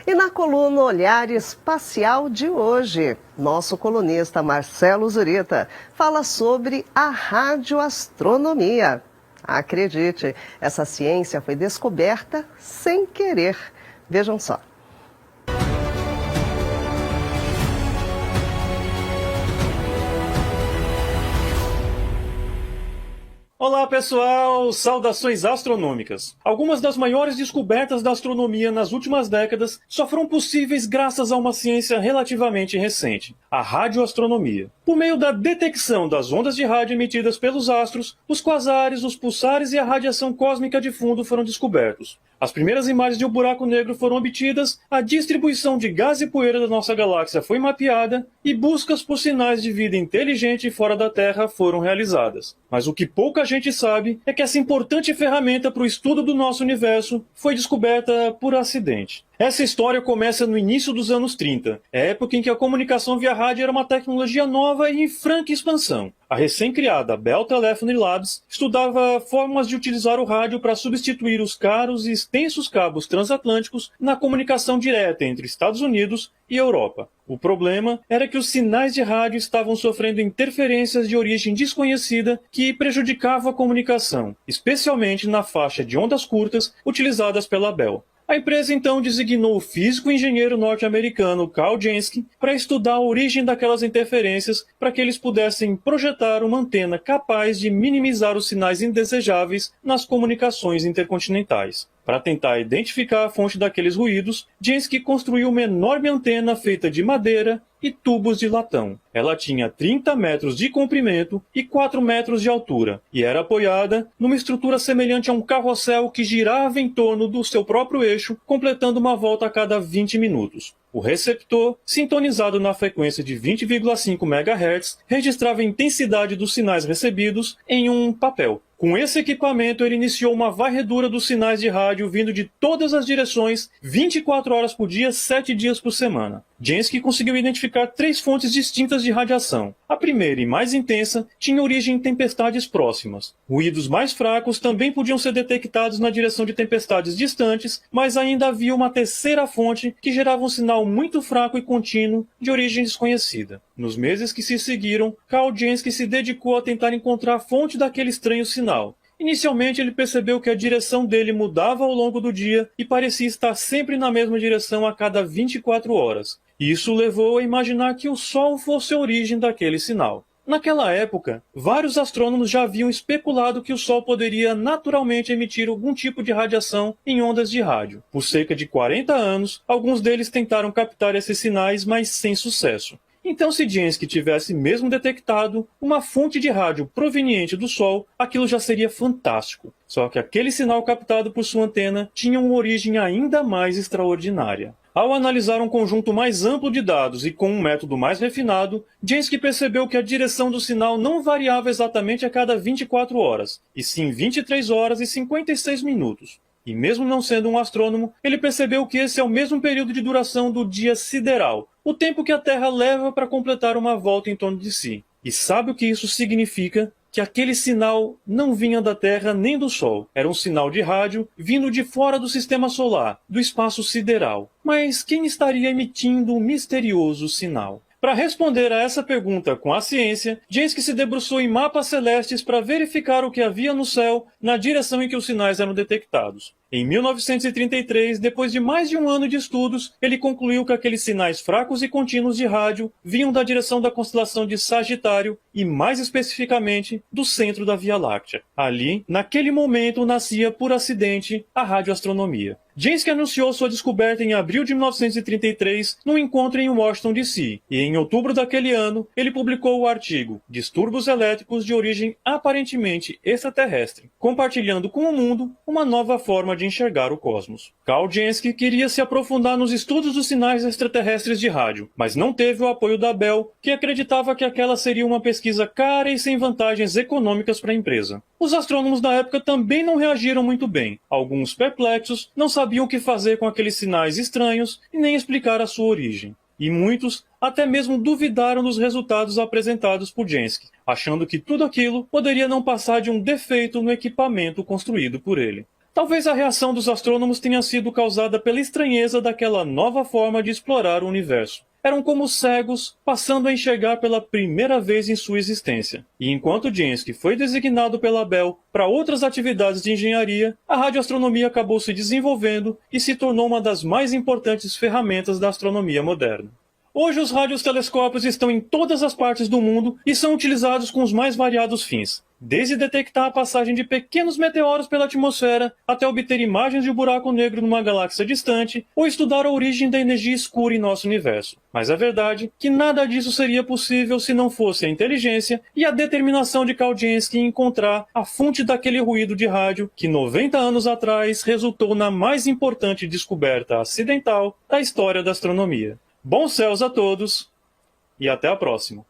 E na coluna Olhar Espacial de hoje, nosso colunista Marcelo Zurita fala sobre a radioastronomia. Acredite, essa ciência foi descoberta sem querer. Vejam só. Olá pessoal, saudações astronômicas. Algumas das maiores descobertas da astronomia nas últimas décadas só foram possíveis graças a uma ciência relativamente recente, a radioastronomia. Por meio da detecção das ondas de rádio emitidas pelos astros, os quasares, os pulsares e a radiação cósmica de fundo foram descobertos. As primeiras imagens de um buraco negro foram obtidas, a distribuição de gás e poeira da nossa galáxia foi mapeada e buscas por sinais de vida inteligente fora da Terra foram realizadas. Mas o que pouca gente sabe é que essa importante ferramenta para o estudo do nosso universo foi descoberta por acidente. Essa história começa no início dos anos 30, época em que a comunicação via rádio era uma tecnologia nova e em franca expansão. A recém-criada Bell Telephone Labs estudava formas de utilizar o rádio para substituir os caros e extensos cabos transatlânticos na comunicação direta entre Estados Unidos e Europa. O problema era que os sinais de rádio estavam sofrendo interferências de origem desconhecida que prejudicavam a comunicação, especialmente na faixa de ondas curtas utilizadas pela Bell. A empresa então designou o físico e engenheiro norte-americano Karl Jansky para estudar a origem daquelas interferências para que eles pudessem projetar uma antena capaz de minimizar os sinais indesejáveis nas comunicações intercontinentais. Para tentar identificar a fonte daqueles ruídos, Jansky construiu uma enorme antena feita de madeira e tubos de latão. Ela tinha 30 metros de comprimento e 4 metros de altura, e era apoiada numa estrutura semelhante a um carrossel que girava em torno do seu próprio eixo, completando uma volta a cada 20 minutos. O receptor, sintonizado na frequência de 20,5 MHz, registrava a intensidade dos sinais recebidos em um papel. Com esse equipamento, ele iniciou uma varredura dos sinais de rádio vindo de todas as direções, 24 horas por dia, 7 dias por semana. Jansky conseguiu identificar 3 fontes distintas de radiação. A primeira e mais intensa tinha origem em tempestades próximas. Ruídos mais fracos também podiam ser detectados na direção de tempestades distantes, mas ainda havia uma terceira fonte que gerava um sinal muito fraco e contínuo de origem desconhecida. Nos meses que se seguiram, Karl Jansky se dedicou a tentar encontrar a fonte daquele estranho sinal. Inicialmente ele percebeu que a direção dele mudava ao longo do dia e parecia estar sempre na mesma direção a cada 24 horas. Isso levou a imaginar que o Sol fosse a origem daquele sinal. Naquela época, vários astrônomos já haviam especulado que o Sol poderia naturalmente emitir algum tipo de radiação em ondas de rádio. Por cerca de 40 anos, alguns deles tentaram captar esses sinais, mas sem sucesso. Então, se Jansky tivesse mesmo detectado uma fonte de rádio proveniente do Sol, aquilo já seria fantástico. Só que aquele sinal captado por sua antena tinha uma origem ainda mais extraordinária. Ao analisar um conjunto mais amplo de dados e com um método mais refinado, Jansky percebeu que a direção do sinal não variava exatamente a cada 24 horas, e sim 23 horas e 56 minutos. E mesmo não sendo um astrônomo, ele percebeu que esse é o mesmo período de duração do dia sideral, o tempo que a Terra leva para completar uma volta em torno de si. E sabe o que isso significa? Que aquele sinal não vinha da Terra nem do Sol. Era um sinal de rádio vindo de fora do sistema solar, do espaço sideral. Mas quem estaria emitindo o misterioso sinal? Para responder a essa pergunta com a ciência, Jansky se debruçou em mapas celestes para verificar o que havia no céu na direção em que os sinais eram detectados. Em 1933, depois de mais de um ano de estudos, ele concluiu que aqueles sinais fracos e contínuos de rádio vinham da direção da constelação de Sagitário e, mais especificamente, do centro da Via Láctea. Ali, naquele momento, nascia por acidente a radioastronomia. Jansky anunciou sua descoberta em abril de 1933 num encontro em Washington, D.C. E em outubro daquele ano, ele publicou o artigo Distúrbios Elétricos de Origem Aparentemente Extraterrestre, compartilhando com o mundo uma nova forma de enxergar o cosmos. Karl Jansky queria se aprofundar nos estudos dos sinais extraterrestres de rádio, mas não teve o apoio da Bell, que acreditava que aquela seria uma pesquisa cara e sem vantagens econômicas para a empresa. Os astrônomos da época também não reagiram muito bem. Alguns perplexos não sabiam o que fazer com aqueles sinais estranhos e nem explicar a sua origem. E muitos até mesmo duvidaram dos resultados apresentados por Jansky, achando que tudo aquilo poderia não passar de um defeito no equipamento construído por ele. Talvez a reação dos astrônomos tenha sido causada pela estranheza daquela nova forma de explorar o universo. Eram como cegos, passando a enxergar pela primeira vez em sua existência. E enquanto Jansky foi designado pela Bell para outras atividades de engenharia, a radioastronomia acabou se desenvolvendo e se tornou uma das mais importantes ferramentas da astronomia moderna. Hoje os radiotelescópios estão em todas as partes do mundo e são utilizados com os mais variados fins, desde detectar a passagem de pequenos meteoros pela atmosfera até obter imagens de um buraco negro numa galáxia distante ou estudar a origem da energia escura em nosso universo. Mas é verdade que nada disso seria possível se não fosse a inteligência e a determinação de Karl Jansky em encontrar a fonte daquele ruído de rádio que 90 anos atrás resultou na mais importante descoberta acidental da história da astronomia. Bons céus a todos e até a próxima!